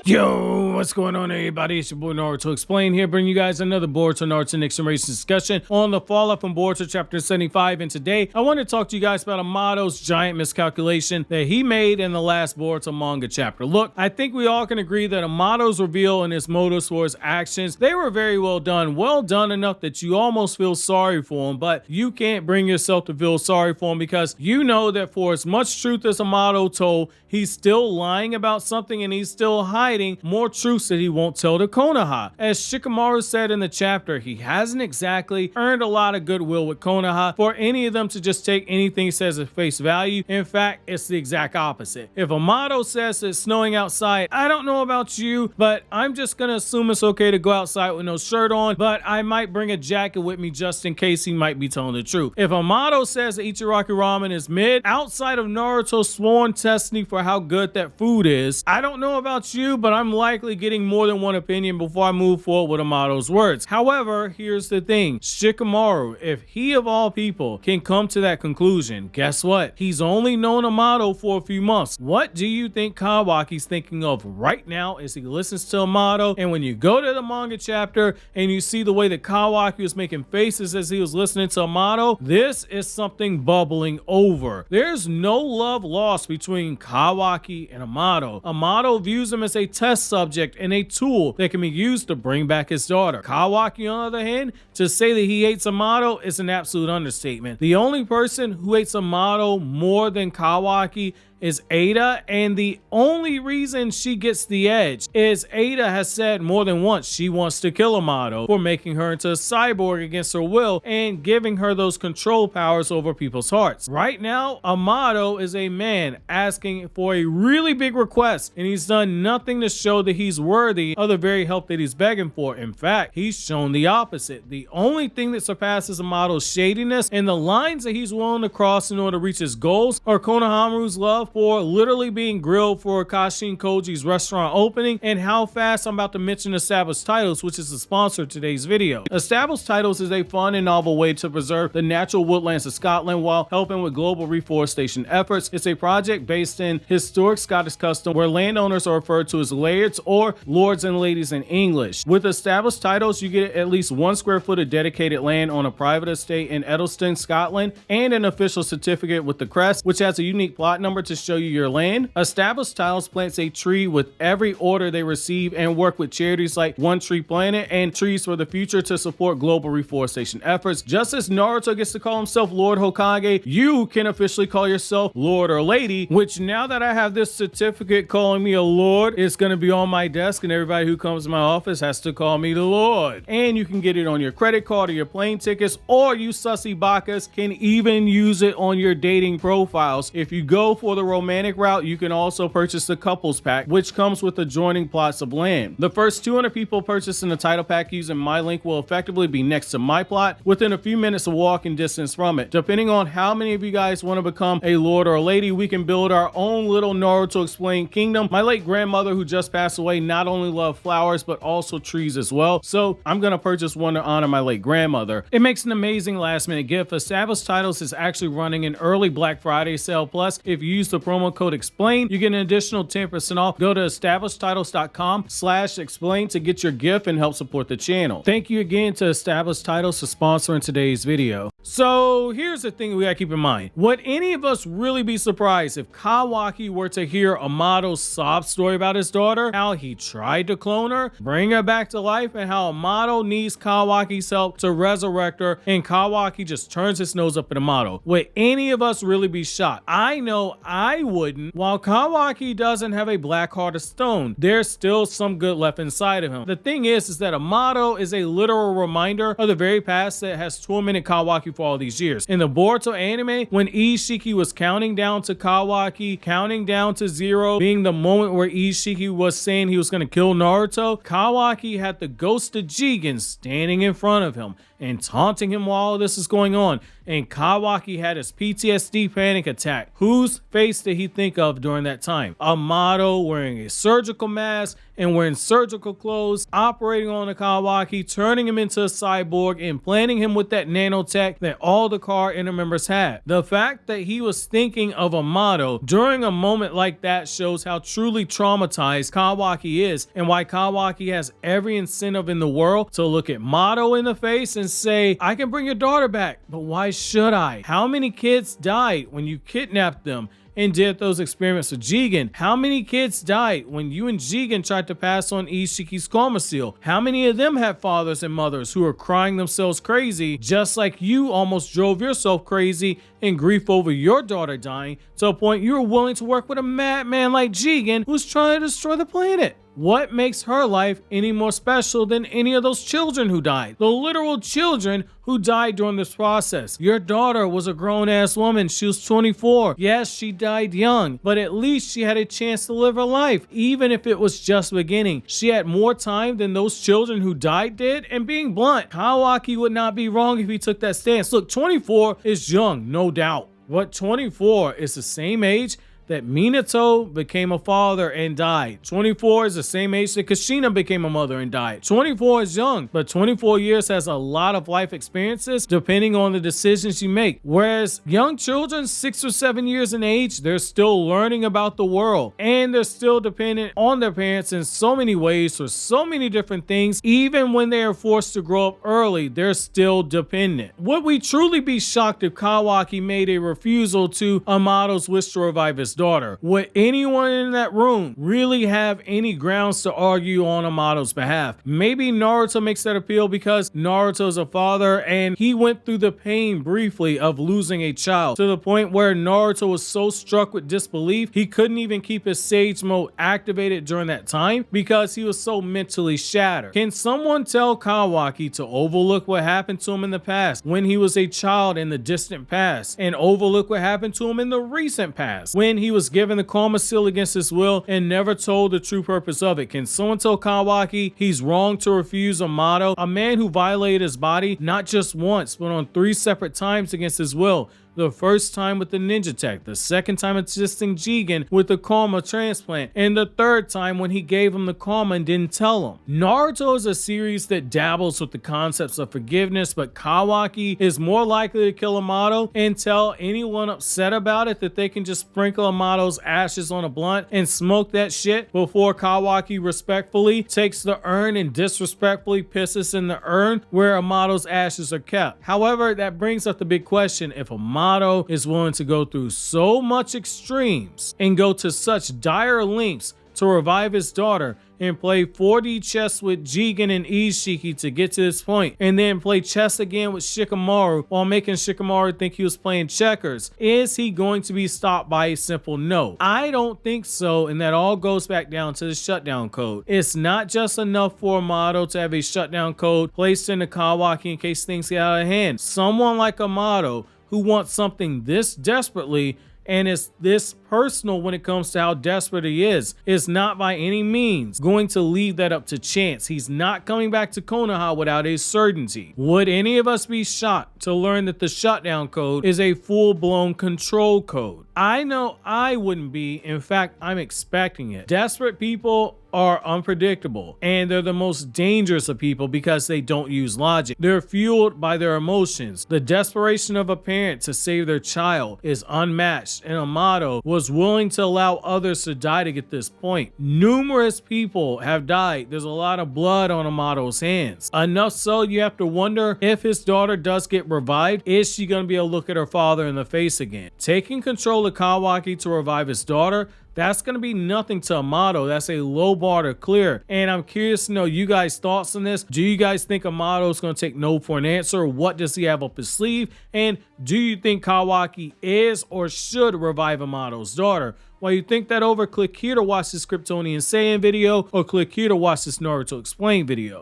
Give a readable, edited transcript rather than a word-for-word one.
Yo, what's going on everybody? It's your boy Naruto Explain here, bringing you guys another Boruto Naruto Next Generations discussion on the fallout from Boruto chapter 75. And today I want to talk to you guys about Amado's giant miscalculation that he made in the last Boruto manga chapter. Look, I think we all can agree that Amado's reveal and his motives for his actions, they were very well done enough that you almost feel sorry for him, but you can't bring yourself to feel sorry for him because you know that for as much truth as Amado told, he's still lying about something and he's still hiding more truths that he won't tell to Konoha. As Shikamaru said in the chapter, he hasn't exactly earned a lot of goodwill with Konoha for any of them to just take anything he says at face value. In fact, it's the exact opposite. If Amado says it's snowing outside, I don't know about you, but I'm just gonna assume it's okay to go outside with no shirt on, but I might bring a jacket with me just in case he might be telling the truth. If Amado says that Ichiraki ramen is mid, outside of Naruto's sworn testimony for how good that food is, I don't know about you, but I'm likely getting more than one opinion before I move forward with Amado's words. However, here's the thing. Shikamaru, if he of all people can come to that conclusion, guess what? He's only known Amado for a few months. What do you think Kawaki's thinking of right now as he listens to Amado? And when you go to the manga chapter and you see the way that Kawaki was making faces as he was listening to Amado, this is something bubbling over. There's no love lost between Kawaki and Amado. Amado views him as a test subject and a tool that can be used to bring back his daughter. Kawaki, on the other hand, to say that he hates Amado is an absolute understatement. The only person who hates Amado more than Kawaki is Ada, and the only reason she gets the edge is Ada has said more than once she wants to kill Amado for making her into a cyborg against her will and giving her those control powers over people's hearts. Right now, Amado is a man asking for a really big request, and he's done nothing to show that he's worthy of the very help that he's begging for. In fact, he's shown the opposite. The only thing that surpasses Amado's shadiness and the lines that he's willing to cross in order to reach his goals are Konohamaru's love for literally being grilled for Kashin Koji's restaurant opening, and how fast I'm about to mention Established Titles, which is the sponsor of today's video. Established Titles is a fun and novel way to preserve the natural woodlands of Scotland while helping with global reforestation efforts. It's a project based in historic Scottish custom where landowners are referred to as lairds or lords and ladies in English. With Established Titles, you get at least 1 square foot of dedicated land on a private estate in Edelston, Scotland, and an official certificate with the crest, which has a unique plot number to show you your land. Established Titles plants a tree with every order they receive and work with charities like One Tree Planet and Trees for the Future to support global reforestation efforts. Just as Naruto gets to call himself Lord Hokage, you can officially call yourself Lord or Lady, which now that I have this certificate calling me a Lord, it's going to be on my desk and everybody who comes to my office has to call me the Lord. And you can get it on your credit card or your plane tickets, or you sussy bakas can even use it on your dating profiles. If you go for the romantic route, you can also purchase the couples pack, which comes with adjoining plots of land. The first 200 people purchasing the title pack using my link will effectively be next to my plot within a few minutes of walking distance from it. Depending on how many of you guys want to become a lord or a lady, we can build our own little Naruto Explained kingdom. My late grandmother, who just passed away, not only loved flowers but also trees as well, so I'm gonna purchase one to honor my late grandmother. It makes an amazing last minute gift. Established Titles is actually running an early Black Friday sale, plus if you use the promo code EXPLAIN, you get an additional 10% off. Go to establishedtitles.com/explain to get your gift and help support the channel. Thank you again to Established Titles for sponsoring today's video. So here's the thing we gotta keep in mind. Would any of us really be surprised if Kawaki were to hear Amado's sob story about his daughter, how he tried to clone her, bring her back to life, and how Amado needs Kawaki's help to resurrect her, and Kawaki just turns his nose up at Amado? Would any of us really be shocked? I know I wouldn't. While Kawaki doesn't have a black heart of stone, there's still some good left inside of him. The thing is that Amado is a literal reminder of the very past that has tormented Kawaki for all these years. In the Boruto anime, when Ishiki was counting down to Kawaki, counting down to 0, being the moment where Ishiki was saying he was going to kill Naruto, Kawaki had the ghost of Jigen standing in front of him. and taunting him while all this is going on. And Kawaki had his PTSD panic attack. Whose face did he think of during that time? Amado wearing a surgical mask and wearing surgical clothes, operating on a Kawaki, turning him into a cyborg, implanting him with that nanotech that all the car inner members had. The fact that he was thinking of Amado during a moment like that shows how truly traumatized Kawaki is, and why Kawaki has every incentive in the world to look at Amado in the face and say, I can bring your daughter back, but why should I? How many kids died when you kidnapped them and did those experiments with Jigen? How many kids died when you and Jigen tried to pass on Ishiki's coma seal? How many of them had fathers and mothers who were crying themselves crazy, just like you almost drove yourself crazy in grief over your daughter dying, to a point you were willing to work with a madman like Jigen who's trying to destroy the planet? What makes her life any more special than any of those children who died? The literal children who died during this process. Your daughter was a grown-ass woman. She was 24. Yes, she died young, but at least she had a chance to live her life, even if it was just beginning. She had more time than those children who died did, and being blunt, Kawaki would not be wrong if he took that stance. Look, 24 is young, no doubt. But 24 is the same age that Minato became a father and died. 24 is the same age that Kushina became a mother and died. 24 is young, but 24 years has a lot of life experiences depending on the decisions you make. Whereas young children, 6 or 7 years in age, they're still learning about the world, and they're still dependent on their parents in so many ways for so many different things. Even when they are forced to grow up early, they're still dependent. Would we truly be shocked if Kawaki made a refusal to Amado's wish to revive his daughter? Would anyone in that room really have any grounds to argue on Amado's behalf? Maybe Naruto makes that appeal because Naruto's a father and he went through the pain briefly of losing a child, to the point where Naruto was so struck with disbelief he couldn't even keep his Sage Mode activated during that time because he was so mentally shattered. Can someone tell Kawaki to overlook what happened to him in the past when he was a child in the distant past, and overlook what happened to him in the recent past when he was given the karma seal against his will and never told the true purpose of it? Can someone tell Kawaki he's wrong to refuse Amado, a man who violated his body not just once but on 3 separate times against his will? The first time with the ninja tech, the second time assisting Jigen with the karma transplant, and the third time when he gave him the karma and didn't tell him. Naruto is a series that dabbles with the concepts of forgiveness, but Kawaki is more likely to kill Amado and tell anyone upset about it that they can just sprinkle Amado's ashes on a blunt and smoke that shit before Kawaki respectfully takes the urn and disrespectfully pisses in the urn where Amado's ashes are kept. However, that brings up the big question: if Amado is willing to go through so much extremes and go to such dire lengths to revive his daughter and play 4D chess with Jigen and Ishiki to get to this point, and then play chess again with Shikamaru while making Shikamaru think he was playing checkers, is he going to be stopped by a simple no? I don't think so, and that all goes back down to the shutdown code. It's not just enough for Amado to have a shutdown code placed in the Kawaki in case things get out of hand. Someone like Amado, who wants something this desperately and is this personal when it comes to how desperate he is not by any means going to leave that up to chance. He's not coming back to Konoha without a certainty. Would any of us be shocked to learn that the shutdown code is a full-blown control code? I know I wouldn't be. In fact, I'm expecting it. Desperate people are unpredictable, and they're the most dangerous of people because they don't use logic. They're fueled by their emotions. The desperation of a parent to save their child is unmatched, and Amado was willing to allow others to die to get this point. Numerous people have died. There's a lot of blood on Amado's hands. Enough so you have to wonder, if his daughter does get revived, is she going to be able to look at her father in the face again? Taking control of Kawaki to revive his daughter, that's going to be nothing to Amado. That's a low bar to clear. And I'm curious to know you guys' thoughts on this. Do you guys think Amado is going to take no for an answer? What does he have up his sleeve? And do you think Kawaki is or should revive Amado's daughter? While you think that over, click here to watch this Kryptonian Saiyan video, or click here to watch this Naruto Explain video.